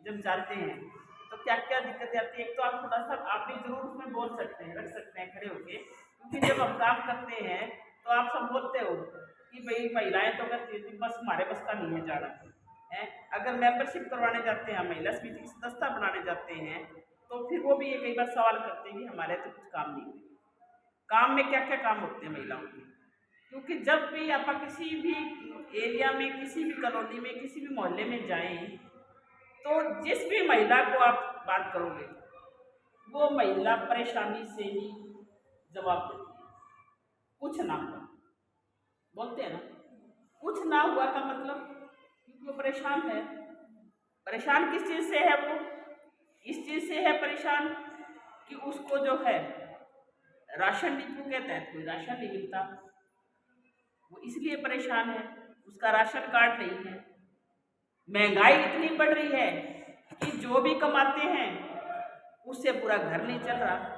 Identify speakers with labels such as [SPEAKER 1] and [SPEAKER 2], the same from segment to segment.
[SPEAKER 1] जब जाते हैं तो क्या क्या दिक्कतें आती है। एक तो आप थोड़ा सा आप भी जरूर उसमें बोल सकते हैं, रख सकते हैं खड़े होके, क्योंकि जब हम काम करते हैं तो आप सब बोलते हो कि भाई महिलाएं तो करती है, बस हमारे बस का नहीं है जाना है। अगर मेंबरशिप करवाने जाते हैं, महिला समिति की सदस्यता बनाने जाते हैं, तो फिर वो भी ये कई बार सवाल करते हैं कि हमारे तो कुछ काम नहीं हुए। काम में क्या क्या काम होते हैं महिलाओं के, क्योंकि जब भी आप किसी भी एरिया में, किसी भी कॉलोनी में, किसी भी मोहल्ले में जाएं, तो जिस भी महिला को आप बात करोगे वो महिला परेशानी से ही जवाब देती है। कुछ ना हुआ बोलते हैं ना, कुछ ना हुआ का मतलब क्योंकि वो परेशान है। परेशान किस चीज़ से है? वो इस चीज़ से है परेशान कि उसको जो है राशन डिपो के तहत कोई राशन नहीं मिलता, वो इसलिए परेशान है। उसका राशन कार्ड नहीं है। महंगाई इतनी बढ़ रही है कि जो भी कमाते हैं उससे पूरा घर नहीं चल रहा।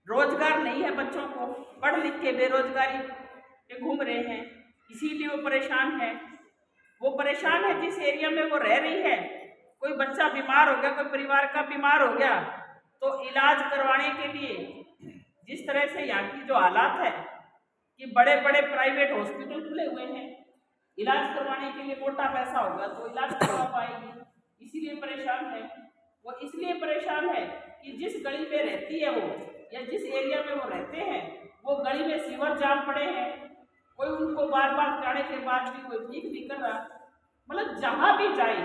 [SPEAKER 1] रोजगार नहीं है बच्चों को, पढ़ लिख के बेरोजगारी पे घूम रहे हैं, इसीलिए वो परेशान है। वो परेशान है जिस एरिया में वो रह रही है। कोई बच्चा बीमार हो गया, कोई परिवार का बीमार हो गया, तो इलाज करवाने के लिए जिस तरह से यहाँ की जो हालात है कि बड़े बड़े प्राइवेट हॉस्पिटल खुले हुए हैं, इलाज करवाने के लिए मोटा पैसा होगा तो इलाज करवा पाएगी, इसीलिए परेशान है। वो इसलिए परेशान है कि जिस गली में रहती है वो, या जिस एरिया में वो रहते हैं, वो गली में सीवर जाम पड़े हैं, कोई उनको बार बार जाने के बाद भी कोई ठीक नहीं कर रहा। मतलब जहाँ भी जाए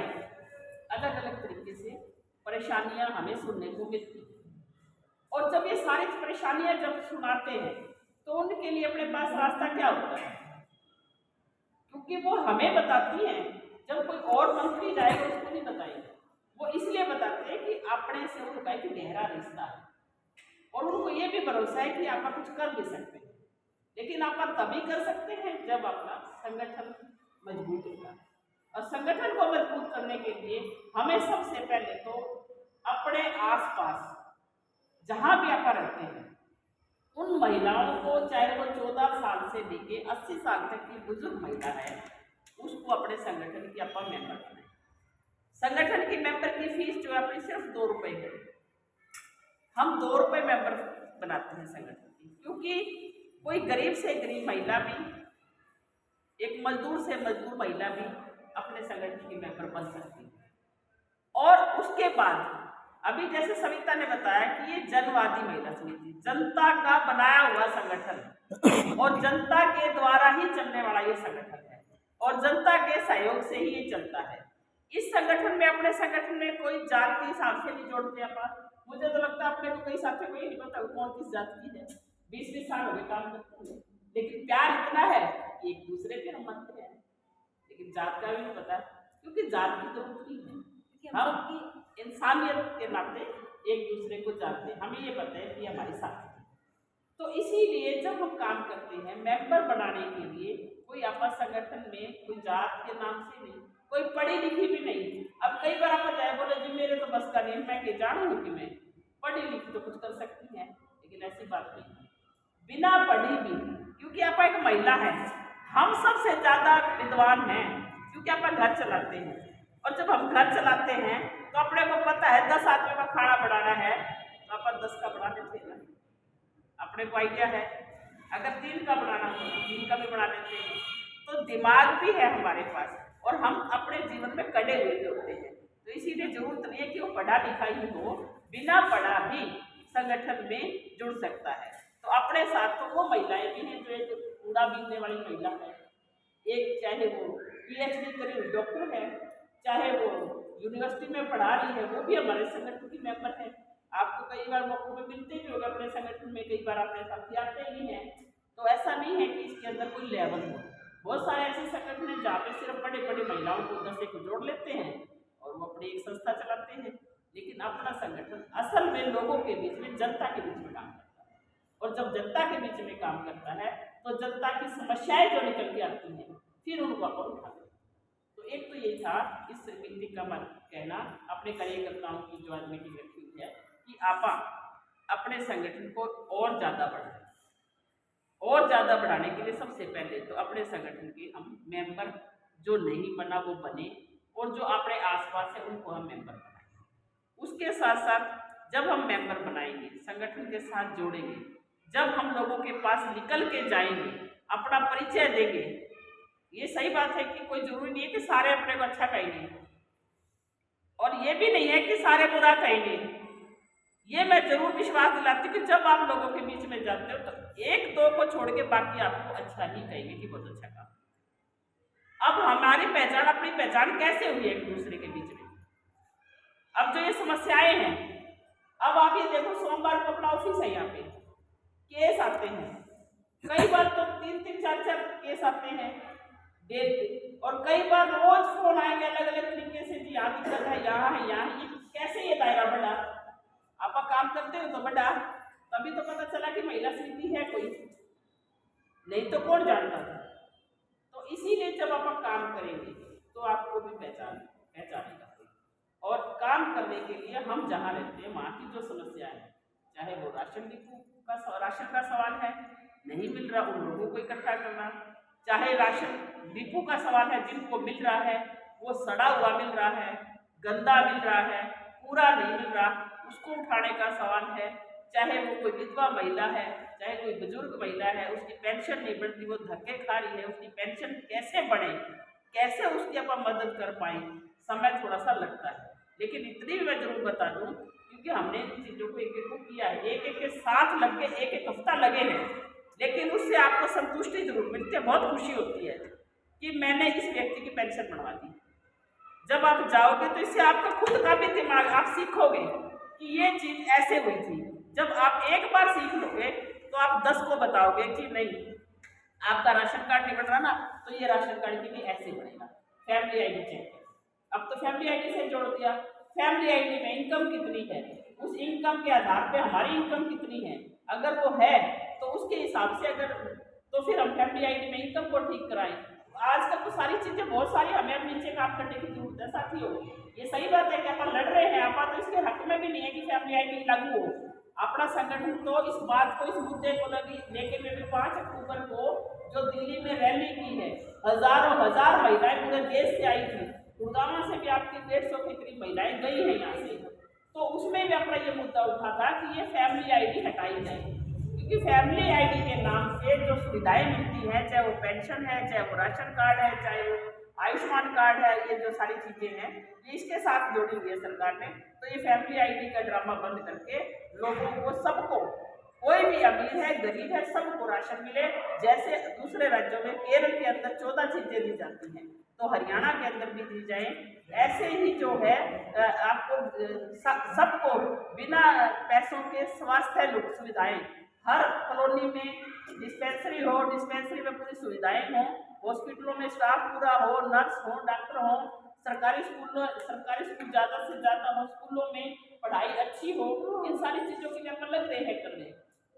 [SPEAKER 1] अलग अलग तरीके से परेशानियां हमें सुनने को मिलती हैं। और जब ये सारी परेशानियां जब सुनाते हैं तो उनके लिए अपने पास रास्ता क्या होता है? क्योंकि वो हमें बताती हैं, जब कोई और मंत्री जाएगा उसको नहीं बताएंगे। वो इसलिए बताते हैं कि अपने से उनका एक गहरा रिश्ता है और उनको ये भी भरोसा है कि आप कुछ कर भी सकते हैं। लेकिन आप तभी कर सकते हैं जब अपना संगठन मजबूत होगा। और संगठन को मजबूत करने के लिए हमें सबसे पहले तो अपने आसपास जहां भी आप रहते हैं उन महिलाओं को, चाहे वो 14 साल से लेके 80 साल तक की बुजुर्ग महिला है, उसको अपने संगठन की आप मेंबर बनाए। संगठन की मेंबर की फीस जो है अपनी सिर्फ 2 रुपए है। हम 2 रुपए मेंबर बनाते हैं संगठन की, क्योंकि कोई गरीब से गरीब महिला भी, एक मजदूर से मजदूर महिला भी अपने संगठन की मेंबर बन सकती है। और उसके बाद अभी जैसे सविता ने बताया कि ये जनवादी महिला समिति, जनता का बनाया हुआ संगठन और जनता के द्वारा ही चलने वाला ये संगठन है और जनता के सहयोग से ही ये चलता है। इस संगठन में, अपने संगठन में कोई जात के हिसाब से नहीं जोड़ते अपन। मुझे तो लगता है अपने को कई साथियों को ये नहीं पता कौन किस जात की है। 20-20 साल हो गए काम करते हुए, लेकिन प्यार इतना है कि एक दूसरे पे हम मानते हैं, लेकिन जात का भी नहीं पता, क्योंकि जात की जरूरत नहीं है। हम इंसानियत के नाते एक दूसरे को जानते हैं, हमें ये पता है कि हमारे साथी है। तो इसीलिए जब हम काम करते हैं मेंबर बनाने के लिए, कोई आपस संगठन में कोई जात के नाम से नहीं, कोई पढ़ी लिखी भी नहीं। अब कई बार आप जाए बोले जी मेरे तो बस का नहीं, मैं के जानू कि मैं पढ़ी लिखी तो कुछ कर सकती है, लेकिन ऐसी बात नहीं है। बिना पढ़ी भी, क्योंकि आप एक महिला है, हम सबसे ज्यादा विद्वान हैं क्योंकि आप घर चलाते हैं। और जब हम घर चलाते हैं तो अपने को पता है 10 आदमी का खाना बनाना है तो अपन 10 का बना देते हैं, अपने को आइडिया है। अगर 3 का बनाना हो तो 3 का भी बना देते हैं। तो दिमाग भी है हमारे पास और हम अपने जीवन में कड़े हुए भी होते हैं। तो इसीलिए जरूरत नहीं है कि वो पढ़ा लिखा ही हो, बिना पढ़ा भी संगठन में जुड़ सकता है। तो अपने साथ तो वो महिलाएं भी हैं जो एक कूड़ा बीनने वाली महिला है, एक चाहे वो PhD करी हुई डॉक्टर है, चाहे वो यूनिवर्सिटी में पढ़ा रही है, वो भी हमारे संगठन की मेंबर है। आपको कई बार मौकों में मिलते भी होगा अपने संगठन में, कई बार अपने साथी आते ही हैं। तो ऐसा नहीं है कि इसके अंदर कोई लेवल हो। बहुत सारे ऐसे संगठन हैं जहाँ पे सिर्फ बड़े बड़े महिलाओं को 10 को जोड़ लेते हैं और वो अपनी एक संस्था चलाते हैं, लेकिन अपना संगठन असल में लोगों के बीच में, जनता के बीच में काम करता है। और जब जनता के बीच में काम करता है तो जनता की समस्याएं जो निकल के आती हैं फिर उनको अपन उठाते हैं। तो एक तो ये था इस मीटिंग का कहना, अपने कार्यकर्ताओं की जो आज मीटिंग रखी हुई है, कि आप अपने संगठन को और ज़्यादा बढ़ाएं। और ज़्यादा बढ़ाने के लिए सबसे पहले तो अपने संगठन के हम मेंबर जो नहीं बना वो बने और जो अपने आसपास है उनको हम मेंबर बनाएंगे। उसके साथ साथ जब हम मेंबर बनाएंगे, संगठन के साथ जोड़ेंगे, जब हम लोगों के पास निकल के जाएंगे, अपना परिचय देंगे, ये सही बात है कि कोई जरूरी नहीं है कि सारे अपने को अच्छा कहेंगे और ये भी नहीं है कि सारे बुरा कहेंगे। ये मैं जरूर विश्वास दिलाती हूँ कि जब आप लोगों के बीच में जाते हो तो एक दो को छोड़ के बाकी आपको अच्छा ही कहेंगे कि बहुत अच्छा काम। अब हमारी पहचान, अपनी पहचान कैसे हुई एक दूसरे के बीच में? अब जो ये समस्याएं हैं, अब आप ये देखो, सोमवार को अपना ऑफिस है, यहाँ पे केस आते हैं, कई बार तो 3-3, 4-4 केस आते हैं डेट पे, और कई बार रोज फोन आएंगे अलग अलग तरीके से, जी यहाँ दिक्कत है, यहाँ है, यहाँ है। कैसे ये दायरा बढ़ा? आप काम करते हो तो बढ़ा, तभी तो पता चला कि महिला समिति है कोई, नहीं तो कौन जानता था। तो इसीलिए जब आप काम करेंगे तो आपको भी पहचानेगा। और काम करने के लिए हम जहाँ रहते हैं वहाँ की जो समस्या है, चाहे वो राशन का सवाल है, नहीं मिल रहा उन लोगों को इकट्ठा करना, चाहे राशन डिपो का सवाल है, जिनको मिल रहा है वो सड़ा हुआ मिल रहा है, गंदा मिल रहा है, पूरा नहीं मिल रहा, उसको उठाने का सवाल है, चाहे वो कोई विधवा महिला है, चाहे कोई बुजुर्ग महिला है, उसकी पेंशन नहीं बढ़ती, वो धक्के खा रही है, उसकी पेंशन कैसे बढ़े, कैसे उसकी अपन मदद कर पाए। समय थोड़ा सा लगता है, लेकिन इतनी भी मैं जरूर बता दूं, क्योंकि हमने इन चीज़ों को एक एक को किया है, एक एक के साथ लग के एक हफ्ता लगे हैं, लेकिन उससे आपको संतुष्टि जरूर मिलती है, बहुत खुशी होती है कि मैंने इस व्यक्ति की पेंशन बनवा दी। जब आप जाओगे तो इससे आपका खुद का भी दिमाग, आप सीखोगे कि ये चीज़ ऐसे हुई थी। जब आप एक बार सीख लोगे तो आप 10 को बताओगे कि नहीं, आपका राशन कार्ड नहीं बन रहा ना, तो ये राशन कार्ड के लिए ऐसे बनेगा, फैमिली आईडी चेक। अब तो फैमिली आईडी से जोड़ दिया, फैमिली आईडी में इनकम कितनी है, उस इनकम के आधार पे हमारी इनकम कितनी है, अगर वो है तो उसके हिसाब से, अगर तो फिर हम फैमिली आईडी में इनकम को ठीक कराएं। आजकल तो सारी चीजें बहुत सारी, हमें अब नीचे काम करने की जरूरत है साथियों। ये सही बात है कि अपन लड़ रहे हैं, अपन तो इसके हक में भी नहीं है कि फैमिली आईडी लागू हो। अपना संगठन तो इस बात को, इस मुद्दे को लेके में भी 5 अक्टूबर को जो दिल्ली में रैली की है, हजारों हजार महिलाएं पूरे देश से आई थी, गुड़गांव से भी आपकी 150 के करीब महिलाएं गई हैं यहाँ से, तो उसमें भी अपना ये मुद्दा उठा था कि ये फैमिली आईडी हटाई जाए, क्योंकि फैमिली आईडी के नाम से जो सुविधाएं मिलती हैं, चाहे वो पेंशन है, चाहे वो राशन कार्ड है, चाहे वो आयुष्मान कार्ड है, ये जो सारी चीजें हैं ये इसके साथ जोड़ी हुई है सरकार ने। तो ये फैमिली आईडी का ड्रामा बंद करके लोगों को, सबको, कोई भी अमीर है गरीब है, सबको राशन मिले। जैसे दूसरे राज्यों में, केरल के अंदर 14 चीजें दी जाती हैं, तो हरियाणा के अंदर भी दी जाए। ऐसे ही जो है आपको सबको बिना पैसों के स्वास्थ्य सुविधाएं, हर कॉलोनी में डिस्पेंसरी हो, डिस्पेंसरी में पूरी सुविधाएं हों, हॉस्पिटलों में स्टाफ पूरा हो, नर्स हो, डॉक्टर हो, सरकारी स्कूल ज़्यादा से ज़्यादा हो, स्कूलों में पढ़ाई अच्छी हो। इन सारी चीज़ों के लिए अपन लग रहे हैं करने,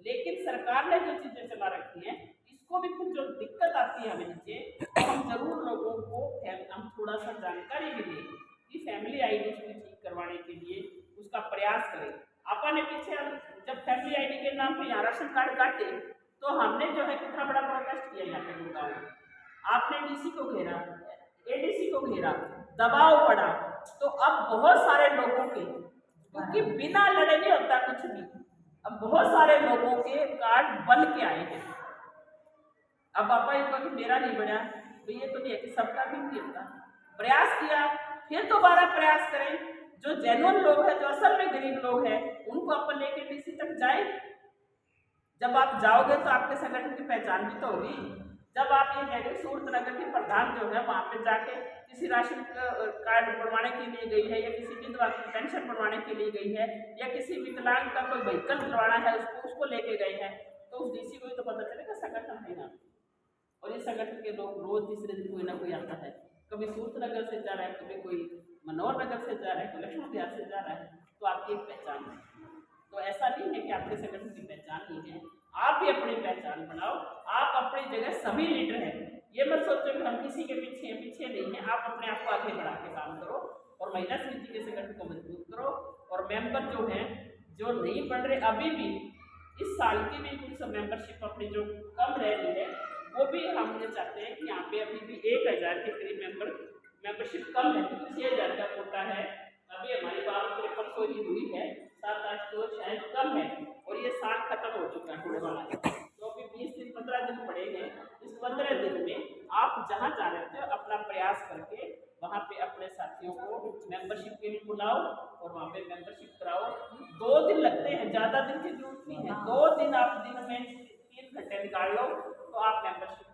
[SPEAKER 1] लेकिन सरकार ने जो चीज़ें चला रखी हैं, इसको भी फिर जो दिक्कत आती है हमें नीचे, तो हम जरूर लोगों को हम थोड़ा सा जानकारी भी दें कि फैमिली आईडी को ठीक करवाने के लिए उसका प्रयास करें। अपन ने पीछे जब फैमिली आईडी के नाम पे यहाँ राशन कार्ड काटे, तो हमने जो है कितना बड़ा प्रोटेस्ट किया यहाँ पे गुड़गांव में। आपने डीसी को घेरा, एडीसी को घेरा, दबाव पड़ा, तो अब बहुत सारे लोगों के, क्योंकि बिना लड़े नहीं होता कुछ भी, अब बहुत सारे लोगों के कार्ड बन के आए हैं। अब पापा ये कहा कि मेरा नहीं बना, तो ये तो नहीं है कि सबका भी नहीं होता। प्रयास किया, फिर दोबारा प्रयास करें। जो जेन्युइन लोग हैं, जो असल में गरीब लोग हैं, उनको अपन लेके डीसी तक जाए। जब आप जाओगे तो आपके संगठन की पहचान भी तो होगी। जब आप ये जगह सूरतनगर के प्रधान जो है वहाँ पे जाके किसी राशन कार्ड बनवाने के लिए गई है, या किसी विधवा की पेंशन बनवाने के लिए गई है, या किसी विकलांग का कोई व्हीकल बनवाना है, उसको लेके गए हैं, तो उस डीसी को ही तो पता चलेगा संगठन है ना। और इस संगठन के लोग रोज तीसरे दिन कोई ना कोई आता है, कभी सूरतनगर से जा रहा है, कभी कोई मनोहर नगर से जा रहा है, कोई लक्ष्मण बिहार से जा रहा है, तो आपकी एक पहचान है। तो ऐसा नहीं है कि आपके संगठन की पहचान नहीं है, आप भी अपनी पहचान बनाओ। आप अपनी जगह सभी लीडर हैं, ये मत सोचो कि हम किसी के पीछे नहीं है। आप अपने आप को आगे बढ़ा के काम करो और महिला समिति के संगठन को मजबूत करो। और मेंबर जो हैं, जो नहीं बढ़ रहे, अभी भी इस साल की भी कुछ मेंबरशिप अपनी जो कम रह रही है, वो भी हम ये चाहते हैं कि यहाँ पे अभी भी 1000 के करीब मेंबर मेंबरशिप कम है, 6,000 का कोटा है। अभी हमारी बात तो परसों ही हुई है, 7-8 तो शायद कम है और ये साल खत्म हो चुका है थोड़े वाला। तो अभी 20 दिन 15 दिन पड़े हैं। इस 15 दिन में आप जहाँ जा रहे थे अपना प्रयास करके वहाँ पे अपने साथियों को मेंबरशिप के लिए बुलाओ और वहाँ पे मेंबरशिप कराओ। 2 दिन लगते हैं, ज़्यादा दिन की जरूरत नहीं है। 2 दिन आप दिन में 3 घंटे निकाल लो तो आप मेंबरशिप